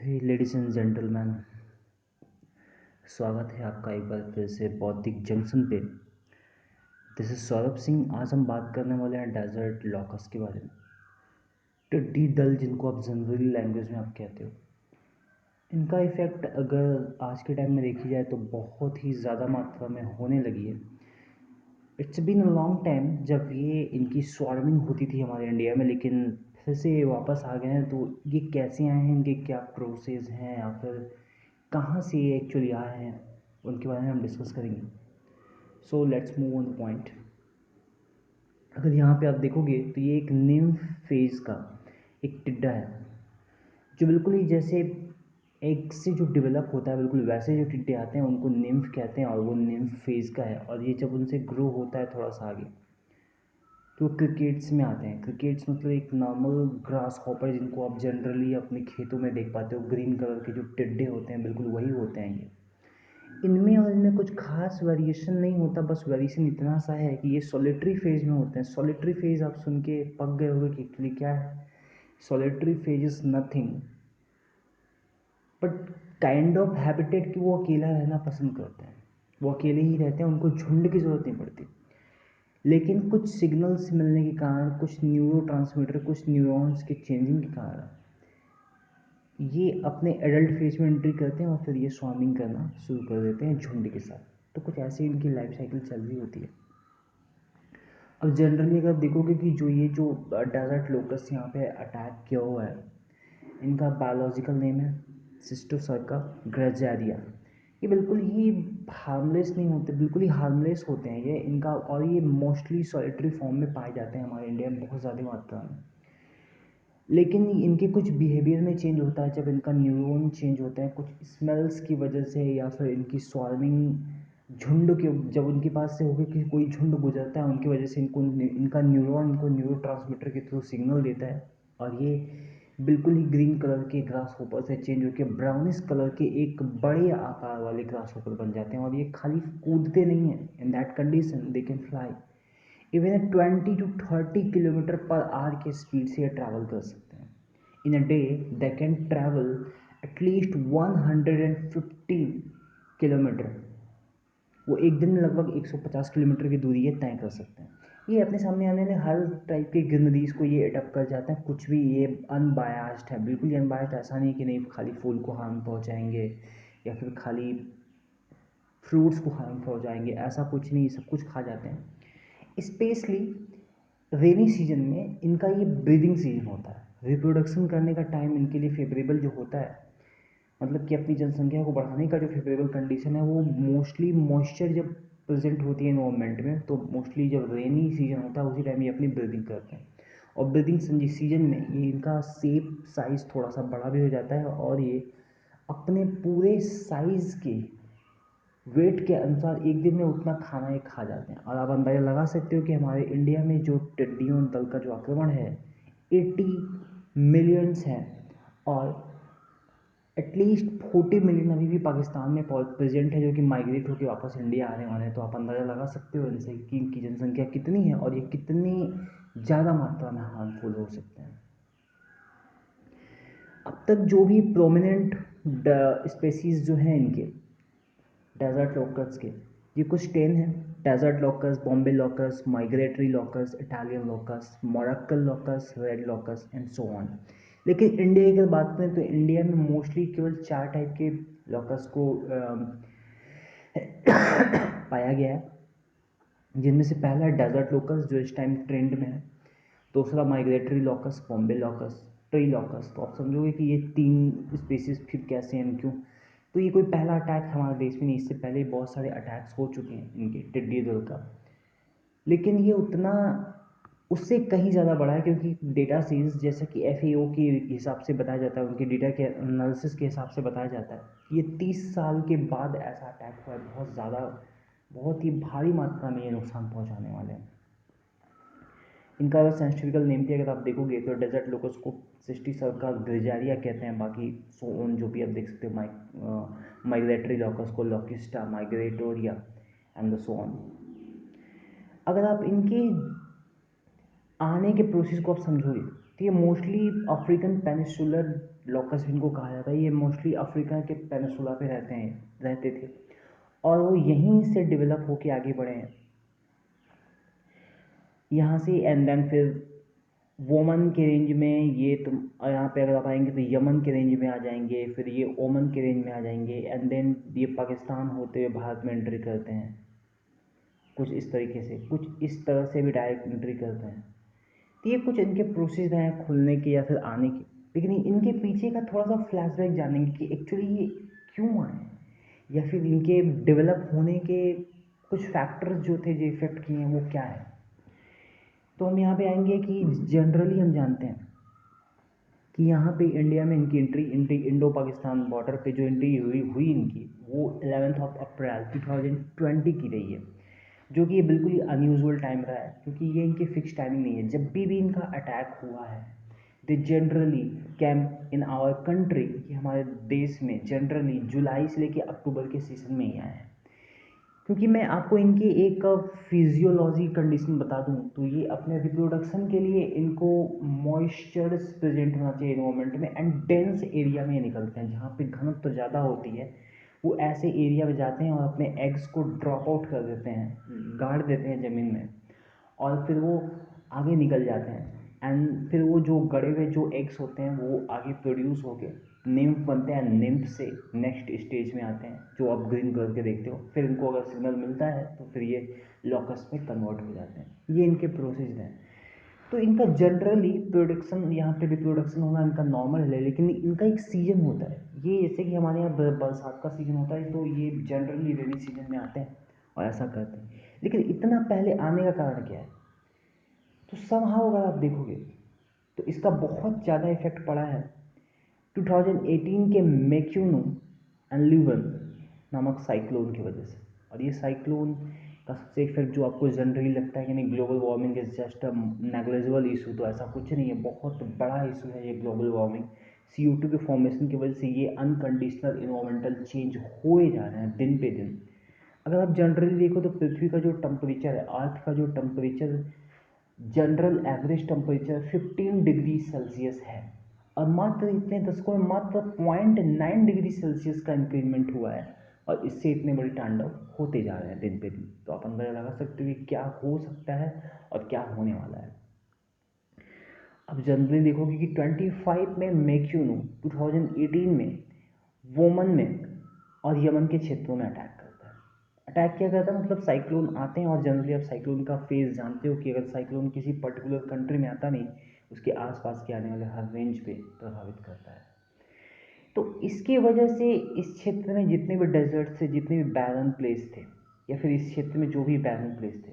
Ladies and gentleman, स्वागत है आपका एक बार फिर से बौद्धिक जंक्शन पे। This is Saurabh Singh. आज हम बात करने वाले हैं डेजर्ट लॉकस के बारे में। टिड्डी दल, जिनको आप जनरली लैंग्वेज में आप कहते हो, इनका इफ़ेक्ट अगर आज के टाइम में देखी जाए तो बहुत ही ज़्यादा मात्रा में होने लगी है। It's been a long time जब ये इनकी स्वार्मिंग होती थी हमारे इंडिया में, लेकिन फिर से ये वापस आ गए हैं। तो ये कैसे आए हैं, इनके क्या प्रोसेस हैं, या फिर कहाँ से ये एक्चुअली आए हैं, उनके बारे में हम डिस्कस करेंगे। So let's move on the point. अगर यहाँ पे आप देखोगे तो ये एक निम्फ फेज का एक टिड्डा है, जो बिल्कुल ही जैसे एग से जो डेवलप होता है, बिल्कुल वैसे जो टिड्डे आते हैं उनको निम्फ कहते हैं, और वो निम्फ फेज का है। और ये जब उनसे ग्रो होता है थोड़ा सा आगे, तो क्रिकेट्स में आते हैं। क्रिकेट्स मतलब एक नॉर्मल ग्रास हॉपर, जिनको आप जनरली अपने खेतों में देख पाते हो। ग्रीन कलर के जो टिड्डे होते हैं, बिल्कुल वही होते हैं ये। इनमें और इनमें कुछ खास वेरिएशन नहीं होता, बस वेरिएशन इतना सा है कि ये सॉलिटरी फेज में होते हैं। सॉलिटरी फेज आप सुन के पक गए होंगे कि एक्चुअली क्या है। Solitary phase is nothing but kind of habitat कि वो अकेला रहना पसंद करते हैं। वो अकेले ही रहते हैं, उनको झुंड की ज़रूरत नहीं पड़ती। लेकिन कुछ सिग्नल्स मिलने के कारण, कुछ न्यूरोट्रांसमीटर, कुछ न्यूरॉन्स के चेंजिंग के कारण ये अपने एडल्ट फेज में एंट्री करते हैं, और फिर ये स्वार्मिंग करना शुरू कर देते हैं झुंड के साथ। तो कुछ ऐसी इनकी लाइफ साइकिल चल रही होती है। अब जनरली अगर देखोगे कि जो डेजर्ट लोकस यहाँ पे अटैक किया हुआ है, इनका बायोलॉजिकल नेम है सिस्टोसर्का ग्रेजेरिया। ये बिल्कुल ही हार्मलेस नहीं होते, बिल्कुल ही हार्मलेस होते हैं ये इनका। और ये मोस्टली सॉलिटरी फॉर्म में पाए जाते हैं हमारे इंडिया में बहुत ज़्यादा मात्रा में। लेकिन इनके कुछ बिहेवियर में चेंज होता है जब इनका न्यूरॉन चेंज होते हैं, कुछ स्मेल्स की वजह से, या फिर इनकी स्वार्मिंग झुंड के, जब उनके पास से होकर कि कोई झुंड गुजरता है, उनकी वजह से इनका न्यूरॉन इनको न्यूरो ट्रांसमीटर के थ्रू सिग्नल देता है, और ये बिल्कुल ही ग्रीन कलर के ग्रास होपर से चेंज होकर ब्राउनिश कलर के एक बड़े आकार वाले ग्रास होपर बन जाते हैं। और ये खाली कूदते नहीं हैं, in that condition they can fly even 20 to 30 kilometre per hour के स्पीड से ये ट्रैवल कर सकते हैं। In a day they can travel at least 150 kilometre. वो एक दिन में लगभग 150 किलोमीटर की दूरी ये तय कर सकते हैं। ये अपने सामने आने वाले हर टाइप के ग्रीनरीज को ये अडॉप्ट कर जाते हैं। कुछ भी ये अनबायास्ड है, बिल्कुल ही अनबायास्ड। ऐसा नहीं कि नहीं खाली फूल को हार्म पहुंचाएंगे या फिर खाली फ्रूट्स को हार्म पहुंचाएंगे, ऐसा कुछ नहीं, सब कुछ खा जाते हैं। स्पेशली रेनी सीजन में इनका ये ब्रीदिंग सीजन होता है। रिप्रोडक्शन करने का टाइम इनके लिए फेवरेबल जो होता है, मतलब कि अपनी जनसंख्या को बढ़ाने का जो फेवरेबल कंडीशन है, वो मोस्टली मॉइस्चर जब प्रेजेंट होती है इन्वायरमेंट में, तो मोस्टली जब रेनी सीजन होता है उसी टाइम ये अपनी ब्रीदिंग करते हैं। और ब्रीदिंग सीजन में ये इनका शेप साइज़ थोड़ा सा बड़ा भी हो जाता है, और ये अपने पूरे साइज़ के वेट के अनुसार एक दिन में उतना खाना ये खा जाते हैं। और आप अंदाज़ा लगा सकते हो कि हमारे इंडिया में जो टिड्डियों दल का जो आक्रमण है 80 मिलियंस है, और एटलीस्ट 40 मिलियन अभी भी पाकिस्तान में प्रेजेंट है, जो कि माइग्रेट होकर वापस इंडिया आने वाले हैं। तो आप अंदाज़ा लगा सकते हो इनसे कि इनकी जनसंख्या कितनी है, और ये कितनी ज़्यादा मात्रा में हार्मफुल हो सकते हैं। अब तक जो भी प्रोमिनेंट स्पेसीज जो हैं इनके डेजर्ट लॉकर्स के, ये कुछ 10 हैं। Desert locusts, Bombay locusts, migratory locusts, Italian locusts, Moroccan locusts, red locusts and so on. लेकिन इंडिया की अगर बात करें तो इंडिया में मोस्टली केवल 4 टाइप के लॉकर्स को पाया गया है, जिनमें से पहला है डेजर्ट लॉकर्स, जो इस टाइम ट्रेंड में है। दूसरा माइग्रेटरी लॉकस, बॉम्बे लॉकस, ट्री लॉकस। तो आप समझोगे कि ये 3 स्पीसीज फिर कैसे हैं, क्यों। तो ये कोई पहला अटैक हमारे देश में नहीं, इससे पहले बहुत सारे अटैक्स हो चुके हैं इनके टिड्डी दल का। लेकिन ये उतना उससे कहीं ज़्यादा बड़ा है, क्योंकि डेटा सीज जैसा कि FAO के हिसाब से बताया जाता है, उनके डेटा के एनालिसिस के हिसाब से बताया जाता है कि ये 30 साल के बाद ऐसा अटैक हुआ है। बहुत ज़्यादा, बहुत ही भारी मात्रा में ये नुकसान पहुँचाने वाले हैं। इनका अगर साइंटिफिकल नेम भी अगर आप देखोगे तो डेजर्ट लोकस को सिस्टिसर्का ग्रेजारिया कहते हैं। बाकी सोन जो भी आप देख सकते हो, माइग्रेटरी लॉकस को लॉकिस्टा माइग्रेटोरिया एंड द सोन। अगर आप इनके आने के प्रोसेस को आप समझोगे तो ये मोस्टली अफ्रीकन पेनिसुलर लॉकस्ट इनको कहा जाता है। ये मोस्टली अफ्रीका के पेनिसुला पे रहते थे और वो यहीं से डेवलप होके आगे बढ़े हैं यहाँ से। एंड देन फिर वोमन के रेंज में ये तुम यहाँ पे अगर आप आएंगे तो यमन के रेंज में आ जाएंगे, फिर ये ओमन के रेंज में आ जाएंगे, एंड देन ये पाकिस्तान होते हुए भारत में एंट्री करते हैं। कुछ इस तरीके से, कुछ इस तरह से भी डायरेक्ट एंट्री करते हैं। तो ये कुछ इनके प्रोसेस हैं खुलने के या फिर आने के, लेकिन इनके पीछे का थोड़ा सा फ्लैशबैक जानेंगे कि एक्चुअली ये क्यों आए, या फिर इनके डेवलप होने के कुछ फैक्टर्स जो थे जो इफेक्ट किए हैं वो क्या है। तो हम यहाँ पे आएंगे कि जनरली हम जानते हैं कि यहाँ पे इंडिया में इनकी एंट्री इंडो पाकिस्तान बॉर्डर पे जो एंट्री हुई इनकी, वो 11 अप्रैल 2020 की रही है, जो कि ये बिल्कुल ही अनयूजुअल टाइम रहा है, क्योंकि ये इनकी फिक्स टाइमिंग नहीं है। जब भी इनका अटैक हुआ है, they generally came in our country, कि हमारे देश में जनरली जुलाई से लेके अक्टूबर के सीजन में ही आए हैं। क्योंकि मैं आपको इनकी एक फिजियोलॉजी कंडीशन बता दूं तो ये अपने रिप्रोडक्शन के लिए इनको मॉइस्चर प्रेजेंट होना चाहिए इन्वायरमेंट में, एंड डेंस एरिया में निकलते हैं जहाँ पे घनत्व तो ज़्यादा होती है। वो ऐसे एरिया में जाते हैं और अपने एग्स को ड्रॉप आउट कर देते हैं, गाड़ देते हैं ज़मीन में, और फिर वो आगे निकल जाते हैं। एंड फिर वो जो गड़े हुए जो एग्स होते हैं वो आगे प्रोड्यूस होके निम्फ बनते हैं, निम्फ से नेक्स्ट स्टेज में आते हैं जो आप ग्रीन कलर के देखते हो। फिर इनको अगर सिग्नल मिलता है तो फिर ये लॉकस्ट में कन्वर्ट हो जाते हैं। ये इनके प्रोसेस हैं। तो इनका जनरली प्रोडक्शन, यहाँ पे भी प्रोडक्शन होना इनका नॉर्मल है, लेकिन इनका एक सीजन होता है। ये जैसे कि हमारे यहाँ बरसात का सीजन होता है, तो ये जनरली रेनी सीजन में आते हैं और ऐसा करते हैं। लेकिन इतना पहले आने का कारण क्या है, तो समहाउ अगर आप देखोगे तो इसका बहुत ज़्यादा इफेक्ट पड़ा है 2018 के मैक्यूनो एंड ल्यूवन नामक साइक्लोन की वजह से। और ये साइक्लोन का सबसे इफेक्ट जो आपको जनरली लगता है कि नहीं global warming is just a negligible issue, तो ऐसा कुछ नहीं है, बहुत बड़ा इशू है ये ग्लोबल वार्मिंग। CO2 के फॉर्मेशन की वजह से ये अनकंडीशनल इन्वायरमेंटल चेंज होए जा रहे हैं दिन पे दिन। अगर आप जनरली देखो तो पृथ्वी का जो टेम्परेचर है, अर्थ का जो temperature general average temperature 15 degree Celsius है, और मात्र इतने दशकों में मात्र 0.9 डिग्री सेल्सियस का इंक्रीमेंट हुआ है, और इससे इतने बड़े तांडव होते जा रहे हैं दिन पे दिन। तो आप अंदाजा लगा सकते हो कि क्या हो सकता है और क्या होने वाला है। अब जनरली देखोगे कि 25 में मैक्यूनो 2018 में वोमन में और यमन के क्षेत्रों में अटैक करता है। अटैक क्या करता है, मतलब साइक्लोन आते हैं, और जनरली आप साइक्लोन का फेज जानते हो कि अगर साइक्लोन किसी पर्टिकुलर कंट्री में आता नहीं, उसके आसपास के आने वाले हर रेंज पे प्रभावित करता है। तो इसकी वजह से इस क्षेत्र में जितने भी डेजर्ट थे, जितने भी बैरन प्लेस थे, या फिर इस क्षेत्र में जो भी बैरन प्लेस थे,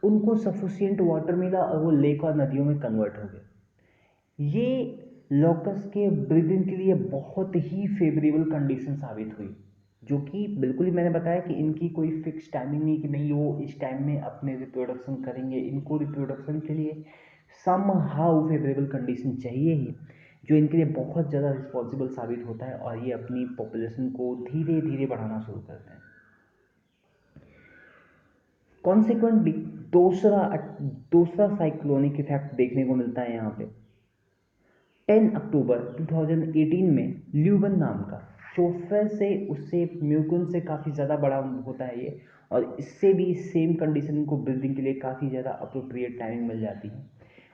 उनको सफिशिएंट वाटर मिला और वो लेक और नदियों में कन्वर्ट हो गए। ये लॉकस के ब्रीदिंग के लिए बहुत ही फेवरेबल कंडीशन साबित हुई, जो कि बिल्कुल ही मैंने बताया कि इनकी कोई फिक्स टाइमिंग नहीं कि नहीं वो इस टाइम में अपने रिप्रोडक्शन करेंगे। इनको रिप्रोडक्शन के लिए सम हाउ फेवरेबल कंडीशन चाहिए ही, जो इनके लिए बहुत ज़्यादा रिस्पॉन्सिबल साबित होता है, और ये अपनी पॉपुलेशन को धीरे धीरे बढ़ाना शुरू करते हैं। कॉन्सिक्वेंटली दूसरा साइक्लोनिक इफेक्ट देखने को मिलता है यहाँ पे 10 अक्टूबर 2018 में ल्यूबन नाम का, शोफर से उससे म्यूकुन से काफ़ी ज़्यादा बड़ा होता है ये, और इससे भी सेम कंडीशन को ब्रीदिंग के लिए काफ़ी ज़्यादा अप्रोप्रिएट टाइमिंग मिल जाती है।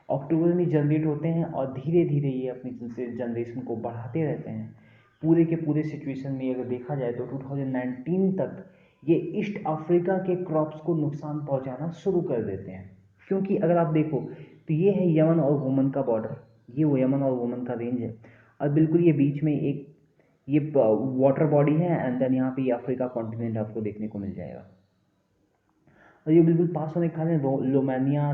अक्टूबर में जनरेट होते हैं और धीरे धीरे ये अपनी जनरेशन को बढ़ाते रहते हैं। पूरे के पूरे सिचुएशन में अगर देखा जाए तो 2019 तक ये ईस्ट अफ्रीका के क्रॉप्स को नुकसान पहुंचाना शुरू कर देते हैं। क्योंकि अगर आप देखो तो ये है यमन और वोमन का बॉर्डर, ये वो यमन और वोमन का रेंज है, और बिल्कुल ये बीच में एक ये वाटर बॉडी है, एंड देन यहाँ पे ये अफ्रीका कॉन्टिनेंट आपको देखने को मिल जाएगा। और ये बिल्कुल पास होने के कारण रोमानिया,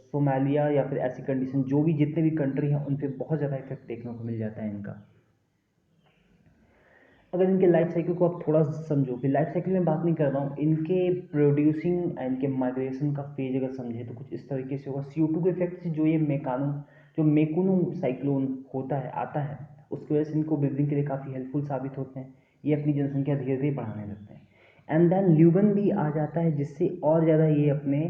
सोमालिया या फिर ऐसी कंडीशन जो भी जितने भी कंट्री हैं उन पर बहुत ज़्यादा इफेक्ट देखने को मिल जाता है इनका। अगर इनके लाइफ साइकिल को आप थोड़ा समझो, कि लाइफ साइकिल में बात नहीं कर रहा हूँ, इनके प्रोड्यूसिंग एंड के माइग्रेशन का फेज अगर समझे तो कुछ इस तरीके से होगा। CO2 के इफेक्ट से जो ये मेकुनु साइक्लोन होता है, आता है, उसकी वजह से इनको ब्रीदिंग के लिए काफ़ी हेल्पफुल साबित होते हैं। ये अपनी जनसंख्या धीरे धीरे बढ़ाने लगते हैं। एंड देन ल्यूबन भी आ जाता है, जिससे और ज़्यादा ये अपने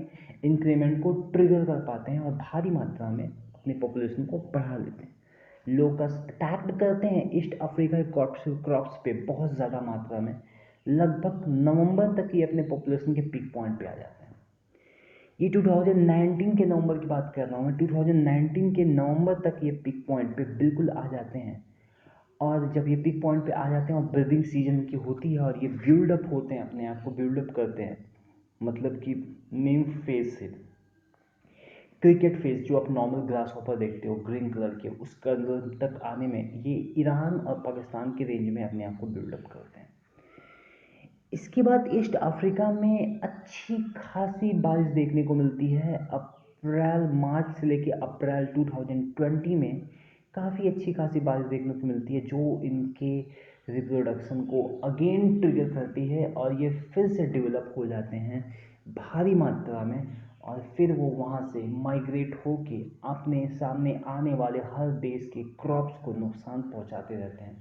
इंक्रीमेंट को ट्रिगर कर पाते हैं और भारी मात्रा में अपनी पॉपुलेशन को बढ़ा लेते हैं। लोकस्ट अटैक करते हैं ईस्ट अफ्रीका के क्रॉप्स पे बहुत ज़्यादा मात्रा में। लगभग नवंबर तक ये अपने पॉपुलेशन के पीक पॉइंट पे आ जाते हैं। ये 2019 के नवंबर की बात कर रहा हूँ मैं, 2019 के नवंबर तक ये पीक पॉइंट पे बिल्कुल आ जाते हैं। और जब ये पीक पॉइंट पे आ जाते हैं और ब्रीडिंग सीजन की होती है और ये बिल्डअप होते हैं, अपने आप को बिल्डअप करते हैं, मतलब कि निम्फ फेज से क्रिकेट फेज, जो आप नॉर्मल ग्रास हॉपर देखते हो ग्रीन कलर के, उस कलर तक आने में ये ईरान और पाकिस्तान के रेंज में अपने आप को बिल्डअप करते हैं। इसके बाद ईस्ट अफ्रीका में अच्छी खासी बारिश देखने को मिलती है। अप्रैल मार्च से लेके अप्रैल 2020 में काफ़ी अच्छी खासी बारिश देखने को मिलती है, जो इनके रिप्रोडक्शन को अगेन ट्रिगर करती है और ये फिर से डेवलप हो जाते हैं भारी मात्रा में। और फिर वो वहाँ से माइग्रेट होके अपने सामने आने वाले हर देश के क्रॉप्स को नुकसान पहुँचाते रहते हैं,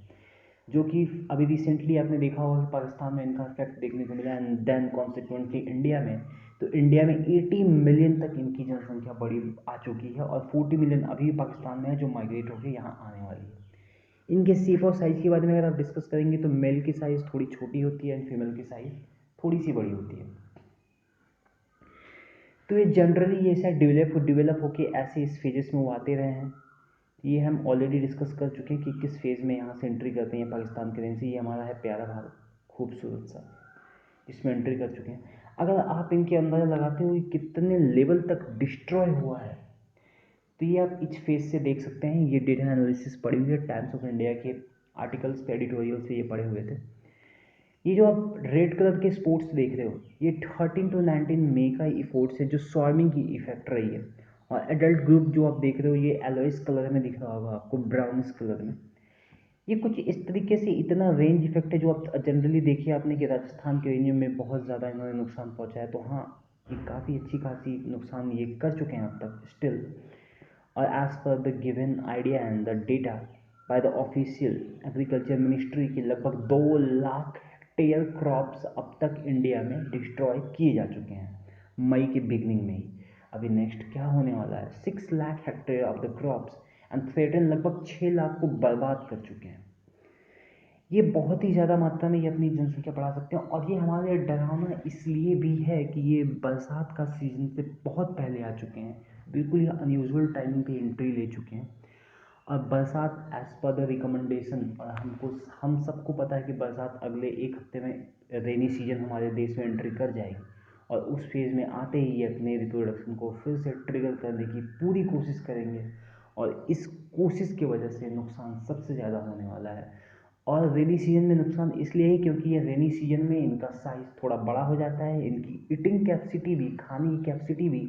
जो कि अभी रिसेंटली आपने देखा होगा कि पाकिस्तान में इनका इफेक्ट देखने को मिला, एंड देन कॉन्सिक्वेंटली इंडिया में। तो इंडिया में 80 मिलियन तक इनकी जनसंख्या बड़ी आ चुकी है और 40 मिलियन अभी पाकिस्तान में है, जो माइग्रेट होकर यहाँ आने वाली है। इनके शेप और साइज़ के बारे में अगर आप डिस्कस करेंगे तो मेल की साइज़ थोड़ी छोटी होती है एंड फीमेल की साइज़ थोड़ी सी बड़ी होती है। तो ये जनरली ऐसा डेवलप होके ऐसे इस फेजेस में वो आते रहे हैं। ये हम ऑलरेडी डिस्कस कर चुके हैं कि किस फेज़ में यहाँ से एंट्री करते हैं पाकिस्तान के रेंज से। ये हमारा है प्यारा भारत, खूबसूरत सा, इसमें एंट्री कर चुके हैं। अगर आप इनके अंदाज़ा लगाते हो कितने लेवल तक डिस्ट्रॉय हुआ है, तो ये आप इस फेज से देख सकते हैं। ये डेटा एनालिसिस पड़ी हुई है टाइम्स ऑफ इंडिया के आर्टिकल्स पे, एडिटोरियल से ये पढ़े हुए थे। ये जो आप रेड कलर के स्पोर्ट्स देख रहे हो, ये 13 to 19 मई का इफोर्ट्स है, जो स्वार्मिंग की इफेक्ट रही है। और एडल्ट ग्रुप जो आप देख रहे हो, ये एलोइस कलर में दिख रहा होगा आपको, ब्राउनिश कलर में। ये कुछ इस तरीके से इतना रेंज इफेक्ट है, जो आप जनरली देखिए आपने कि राजस्थान के रेंज में बहुत ज़्यादा इन्होंने नुकसान पहुंचाया। तो हाँ, ये काफ़ी अच्छी खासी नुकसान ये कर चुके हैं अब तक स्टिल। और as per the given idea and the data by the official agriculture ministry की लगभग 2 लाख हेक्टेयर क्रॉप्स अब तक इंडिया में डिस्ट्रॉय किए जा चुके हैं मई के बिगनिंग में ही। अभी नेक्स्ट क्या होने वाला है, 6 lakh hectare of the crops and threaten लगभग 6 लाख को बर्बाद कर चुके हैं। ये बहुत ही ज़्यादा मात्रा में ये अपनी जनसंख्या बढ़ा सकते हैं। और ये हमारे लिए डरावना इसलिए भी है कि ये बरसात का सीजन से बहुत पहले आ चुके हैं, बिल्कुल ही अनयूजुअल टाइमिंग पे एंट्री ले चुके हैं। और बरसात एज पर द रिकमेंडेशन, और हम सबको पता है कि बरसात अगले 1 हफ्ते में रेनी सीजन हमारे देश में एंट्री कर जाएगी। और उस फेज़ में आते ही ये अपने रिप्रोडक्शन को फिर से ट्रिगर करने की पूरी कोशिश करेंगे। और इस कोशिश की वजह से नुकसान सबसे ज़्यादा होने वाला है। और रेनी सीजन में नुकसान इसलिए है क्योंकि ये रेनी सीजन में इनका साइज़ थोड़ा बड़ा हो जाता है, इनकी ईटिंग कैपेसिटी भी, खाने की कैपेसिटी भी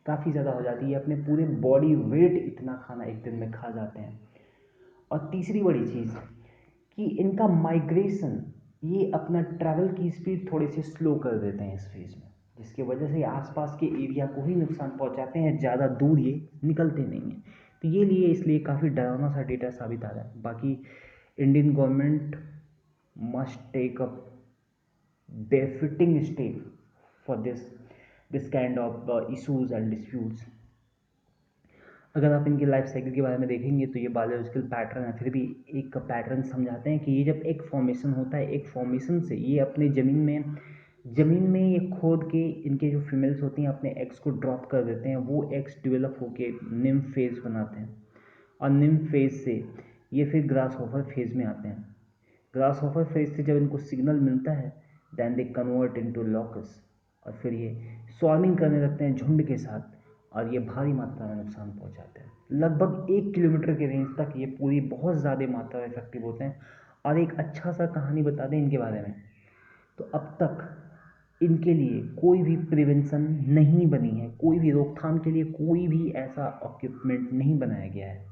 काफ़ी ज़्यादा हो जाती है। अपने पूरे बॉडी वेट इतना खाना एक दिन में खा जाते हैं। और तीसरी बड़ी चीज़ कि इनका माइग्रेशन, ये अपना ट्रैवल की स्पीड थोड़े से स्लो कर देते हैं इस फेज़ में, जिसकी वजह से आसपास के एरिया को ही नुकसान पहुंचाते हैं, ज़्यादा दूर ये निकलते नहीं हैं। तो ये लिए इसलिए काफ़ी डरावना सा डेटा साबित आ रहा है। बाकी Indian government must take a befitting step for this kind of issues and disputes। अगर आप इनकी लाइफ साइकिल के बारे में देखेंगे तो ये बायोलॉजिकल पैटर्न है, फिर भी एक पैटर्न समझाते हैं कि ये जब एक फॉर्मेशन होता है, एक फॉर्मेशन से ये अपने ज़मीन में ये खोद के इनके जो फीमेल्स होती हैं अपने एग्स को ड्रॉप कर देते हैं। वो एग्स डेवलप होके निम्फ फेज बनाते हैं और निम्फ फेज से ये फिर ग्रास हॉपर फेज में आते हैं। ग्रास हॉपर फेज से जब इनको सिग्नल मिलता है देन दे कन्वर्ट इनटू लॉकस, और फिर ये स्वार्मिंग करने लगते हैं झुंड के साथ और ये भारी मात्रा में नुकसान पहुंचाते हैं। लगभग 1 किलोमीटर के रेंज तक ये पूरी बहुत ज़्यादा मात्रा में इफेक्टिव होते हैं। और एक अच्छा सा कहानी बता दें इनके बारे में, तो अब तक इनके लिए कोई भी प्रिवेंशन नहीं बनी है, कोई भी रोकथाम के लिए कोई भी ऐसा इक्विपमेंट नहीं बनाया गया है।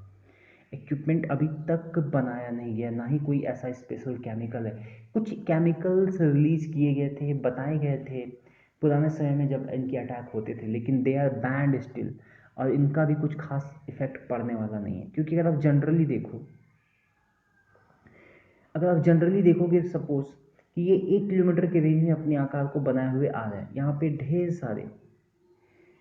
इक्विपमेंट अभी तक बनाया नहीं गया, ना ही कोई ऐसा स्पेशल केमिकल है। कुछ केमिकल्स रिलीज़ किए गए थे, बताए गए थे पुराने समय में जब इनके अटैक होते थे, लेकिन दे आर बैंड स्टिल। और इनका भी कुछ खास इफेक्ट पड़ने वाला नहीं है, क्योंकि अगर आप जनरली देखोगे सपोज कि ये 1 किलोमीटर के रेंज में अपने आकार को बनाए हुए आ रहे हैं। यहाँ पे ढेर सारे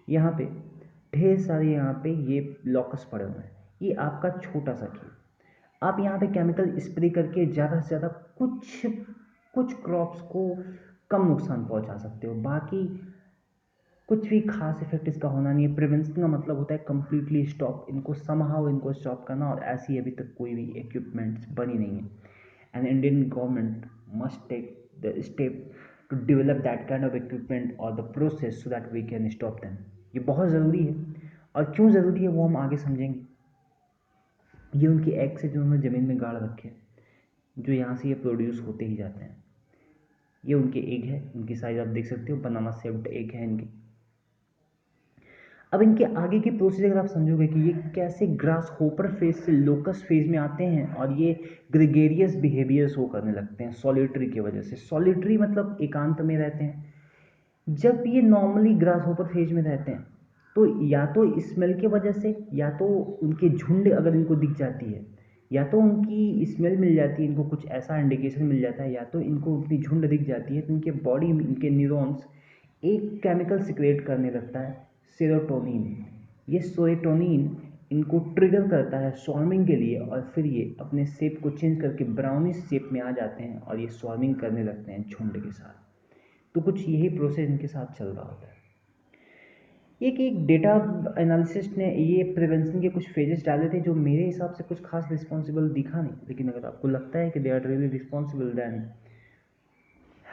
यहाँ पे ये लॉकस पड़े हुए हैं। ये आपका छोटा सा खेत, आप यहाँ पे केमिकल स्प्रे करके ज़्यादा से ज़्यादा कुछ कुछ क्रॉप्स को कम नुकसान पहुँचा सकते हो, बाकी कुछ भी खास इफेक्ट इसका होना नहीं है। प्रिवेंशन का मतलब होता है कम्प्लीटली स्टॉप, इनको समहाउ इनको स्टॉप करना, और ऐसी अभी तक कोई भी इक्विपमेंट्स बनी नहीं है। And Indian government must take the step to develop that kind of equipment और the process so that we can stop them. ये बहुत ज़रूरी है, और क्यों ज़रूरी है वो हम आगे समझेंगे। ये उनके एग से जो उन्होंने ज़मीन में गाड़ रखे हैं, जो यहाँ से ये प्रोड्यूस होते ही जाते हैं, ये उनके एग है। इनकी साइज आप देख सकते हो, बनाना शेप्ड एग है इनके। अब इनके आगे की प्रोसेस अगर आप समझोगे कि ये कैसे ग्रास होपर फेज से लोकस फेज में आते हैं और ये ग्रेगेरियस बिहेवियर शो करने लगते हैं सॉलिटरी की वजह से। सॉलिटरी मतलब एकांत में रहते हैं। जब ये नॉर्मली ग्रास होपर फेज में रहते हैं तो या तो स्मेल की वजह से, या तो उनके झुंड अगर इनको दिख जाती है, या तो उनकी स्मेल मिल जाती है, इनको कुछ ऐसा इंडिकेशन मिल जाता है, या तो इनको उनकी झुंड दिख जाती है, तो इनके बॉडी में इनके न्यूरॉन्स एक केमिकल सिक्रेट करने लगता है, सेरोटोनिन। ये सेरोटोनिन इनको ट्रिगर करता है स्वार्मिंग के लिए, और फिर ये अपने शेप को चेंज करके ब्राउनिश शेप में आ जाते हैं और ये स्वार्मिंग करने लगते हैं झुंड के साथ। तो कुछ यही प्रोसेस इनके साथ चल रहा होता है। एक डेटा एनालिसिस्ट ने ये प्रिवेंशन के कुछ फेजेस डाले थे, जो मेरे हिसाब से कुछ खास रिस्पॉन्सिबल दिखा नहीं, लेकिन अगर आपको लगता है कि they are really responsible then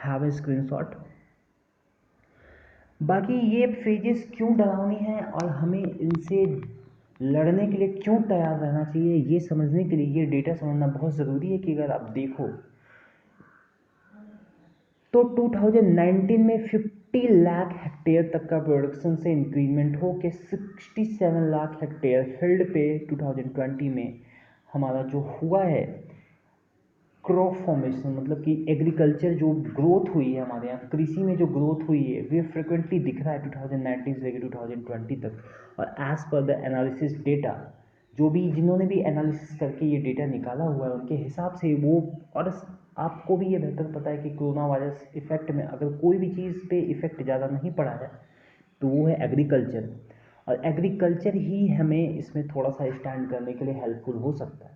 have a screenshot. बाकी ये फेजेस क्यों डरावनी हैं और हमें इनसे लड़ने के लिए क्यों तैयार रहना चाहिए, ये समझने के लिए ये डेटा समझना बहुत ज़रूरी है। कि अगर आप देखो तो 2019 में 50 लाख हेक्टेयर तक का प्रोडक्शन से इंक्रीजमेंट हो के 67 लाख हेक्टेयर फील्ड पे 2020 में हमारा जो हुआ है क्रॉप फॉर्मेशन, मतलब कि एग्रीकल्चर जो ग्रोथ हुई है हमारे यहाँ कृषि में जो ग्रोथ हुई है, वे फ्रिक्वेंटली दिख रहा है 2019 से लेकर 2020 तक। और as per the analysis data, जो भी जिन्होंने भी एनालिसिस करके ये डेटा निकाला हुआ है उनके हिसाब से वो, और आपको भी ये बेहतर पता है कि कोरोना वायरस इफेक्ट में अगर कोई भी चीज़ पे इफेक्ट ज़्यादा नहीं पड़ा है तो वो है एग्रीकल्चर, और एग्रीकल्चर ही हमें इसमें थोड़ा सा स्टैंड करने के लिए हेल्पफुल हो सकता है।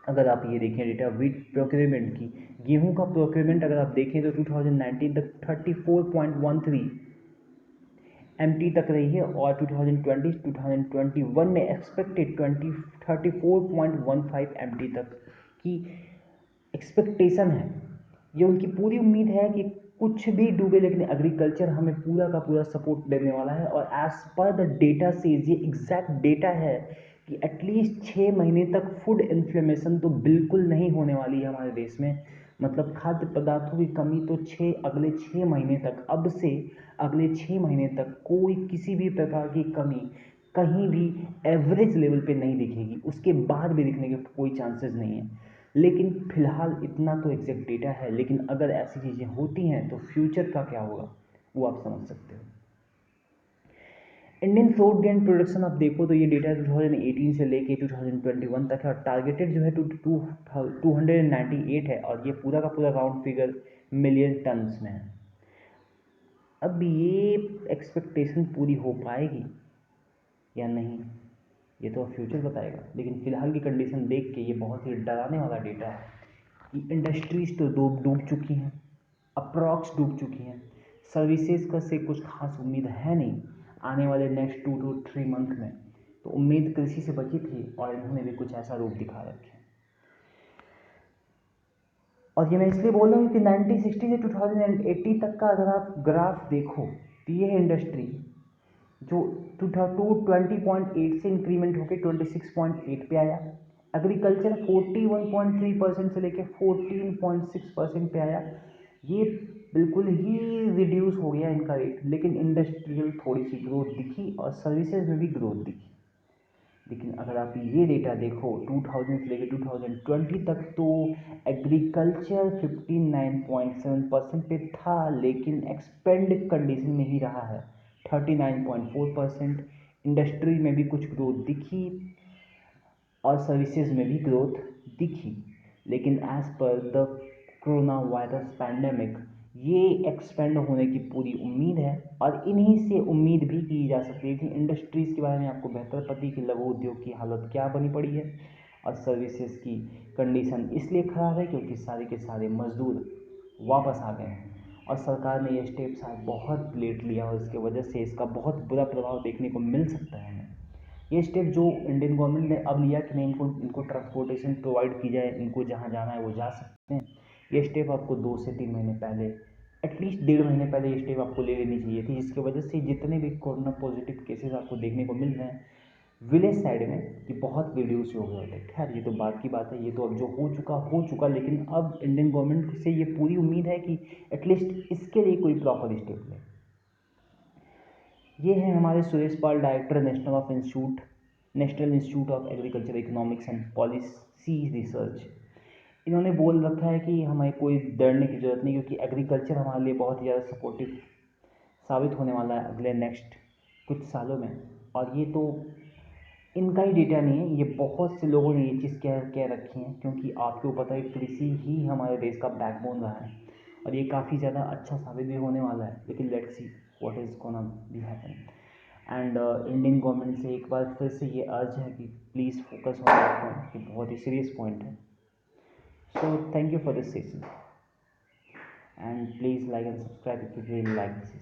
अगर आप ये देखें डेटा वीट प्रोक्योरमेंट की, गेहूं का प्रोक्योरमेंट अगर आप देखें तो 2019 तक 34.13 MT तक रही है, और 2020-2021 में एक्सपेक्टेड 34.15 MT तक की एक्सपेक्टेशन है। ये उनकी पूरी उम्मीद है कि कुछ भी डूबे लेकिन एग्रीकल्चर हमें पूरा का पूरा सपोर्ट देने वाला है। और एज पर द डेटा से ये एग्जैक्ट डेटा है कि एटलीस्ट 6 महीने तक फूड इन्फ्लेमेशन तो बिल्कुल नहीं होने वाली है हमारे देश में। मतलब खाद्य पदार्थों की कमी तो अगले 6 महीने तक, अब से अगले 6 महीने तक कोई किसी भी प्रकार की कमी कहीं भी एवरेज लेवल पे नहीं दिखेगी, उसके बाद भी दिखने के कोई चांसेस नहीं है। लेकिन फिलहाल इतना तो एग्जैक्ट डेटा है, लेकिन अगर ऐसी चीज़ें होती हैं तो फ्यूचर का क्या होगा वो आप समझ सकते हो। इंडियन फ्रूट गेन प्रोडक्शन आप देखो तो ये डेटा 2018 से लेके 2021 तक है, और टारगेटेड जो है 298 है, और ये पूरा का पूरा राउंड फिगर मिलियन टन्स में है। अब ये एक्सपेक्टेशन पूरी हो पाएगी या नहीं ये तो फ्यूचर बताएगा, लेकिन फिलहाल की कंडीशन देख के ये बहुत ही डराने वाला डेटा है कि इंडस्ट्रीज तो डूब चुकी हैं, अप्रॉक्स डूब चुकी हैं, सर्विसेज का से कुछ खास उम्मीद है नहीं आने वाले नेक्स्ट 2 to 3 मंथ में। तो उम्मीद कृषि से बची थी और इन्होंने भी कुछ ऐसा रूप दिखा रखे। और ये मैं इसलिए बोल रहा हूँ कि 1960 से 2080 तक का अगर आप ग्राफ देखो तो ये है इंडस्ट्री जो 20.8 से इंक्रीमेंट होकर 26.8 पे आया। एग्रीकल्चर 41.3% से लेकर 14.6% पे आया। ये बिल्कुल ही रिड्यूस हो गया इनका रेट, लेकिन इंडस्ट्रियल थोड़ी सी ग्रोथ दिखी और सर्विसेज में भी ग्रोथ दिखी। लेकिन अगर आप ये डेटा देखो 2000 से लेकर 2020 तक तो एग्रीकल्चर 59.7% पे था, लेकिन एक्सपेंड कंडीशन में ही रहा है 39.4%। इंडस्ट्री में भी कुछ ग्रोथ दिखी और सर्विसेज में भी ग्रोथ दिखी, लेकिन as per the corona virus pandemic ये एक्सपेंड होने की पूरी उम्मीद है। और इन्हीं से उम्मीद भी की जा सकती है कि इंडस्ट्रीज़ के बारे में आपको बेहतर पता है कि लघु उद्योग की हालत क्या बनी पड़ी है, और सर्विसेज की कंडीशन इसलिए ख़राब है क्योंकि सारे के सारे मज़दूर वापस आ गए हैं और सरकार ने ये स्टेप शायद बहुत लेट लिया और इसके वजह से इसका बहुत बुरा प्रभाव देखने को मिल सकता है हमें। ये स्टेप जो इंडियन गवर्नमेंट ने अब लिया कि नहीं, इनको ट्रांसपोर्टेशन प्रोवाइड की जाए, इनको जहाँ जाना है वो जा सकते हैं, ये स्टेप आपको 2 से 3 महीने पहले, एटलीस्ट 1.5 महीने पहले ये स्टेप आपको ले लेनी चाहिए थी, जिसकी वजह से जितने भी कोरोना पॉजिटिव केसेस आपको देखने को मिल रहे हैं विलेज साइड में, ये बहुत रिड्यूस हो गए होते। खैर ये तो बात की बात है, ये तो अब जो हो चुका, लेकिन अब इंडियन गवर्नमेंट से ये पूरी उम्मीद है कि एटलीस्ट इसके लिए कोई प्रॉपर स्टेप ले। ये हैं हमारे Suresh Pal, director national institute of agriculture economics and policy research. इन्होंने बोल रखा है कि हमें कोई डरने की ज़रूरत नहीं, क्योंकि एग्रीकल्चर हमारे लिए बहुत ही ज़्यादा सपोर्टिव साबित होने वाला है अगले नेक्स्ट कुछ सालों में। और ये तो इनका ही डेटा नहीं है, ये बहुत से लोगों ने ये चीज़ कह रखी है, क्योंकि आपको पता है कृषि ही हमारे देश का बैकबोन रहा है और ये काफ़ी ज़्यादा अच्छा साबित भी होने वाला है। लेकिन let's see what is gonna be happen. And Indian government से एक बार फिर से ये अर्ज है कि please focus on that point, कि बहुत ही सीरियस पॉइंट है। So thank you for this session and please like and subscribe if you really like this.